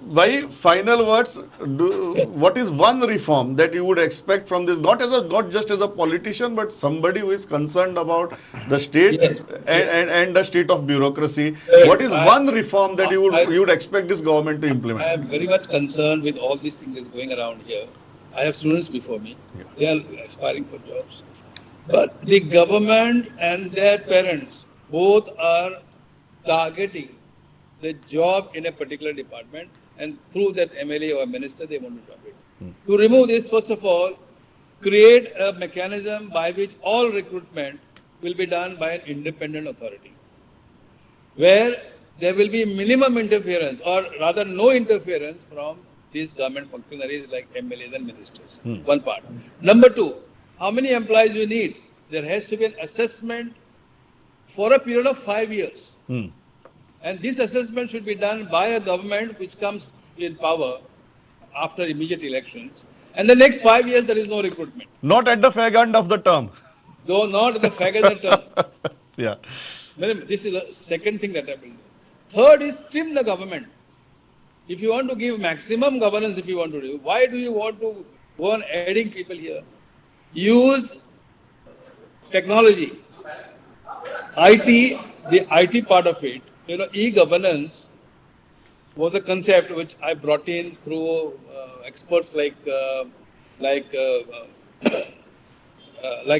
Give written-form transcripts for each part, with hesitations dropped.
By final words, what is one reform that you would expect from this? Not just as a politician, but somebody who is concerned about the state Yes, yes. and the state of bureaucracy. What Correct. is one reform that I, you would expect this government to I implement? am very much concerned with all these things that's going around here. I have students before me. They are aspiring for jobs. But the government and their parents both are targeting the job in a particular department, and through that MLA or minister, they want to drop it. To remove this, first of all, create a mechanism by which all recruitment will be done by an independent authority, where there will be minimum interference, or rather no interference from these government functionaries like MLAs and ministers. One part. Number two, how many employees you need? There has to be an assessment for a period of 5 years. And this assessment should be done by a government which comes in power after immediate elections. And the next 5 years, there is no recruitment. Not at the fag end of the term. Though not the faggot term. Yeah. This is the second thing that I will do. Third is trim the government. If you want to give maximum governance, if you want to do, why do you want to go on adding people here? Use technology. IT, the IT part of it, e-governance was a concept which I brought in through experts like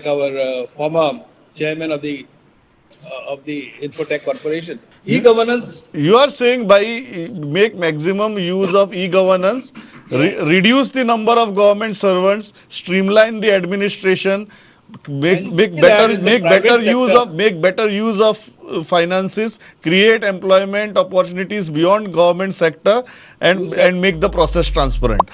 our former chairman of the Infotech Corporation. E-governance. You are saying by make maximum use of e-governance, Yes. reduce the number of government servants, streamline the administration, And see that in the private sector. make better use of finances, create employment opportunities beyond government sector, You said and make the process transparent.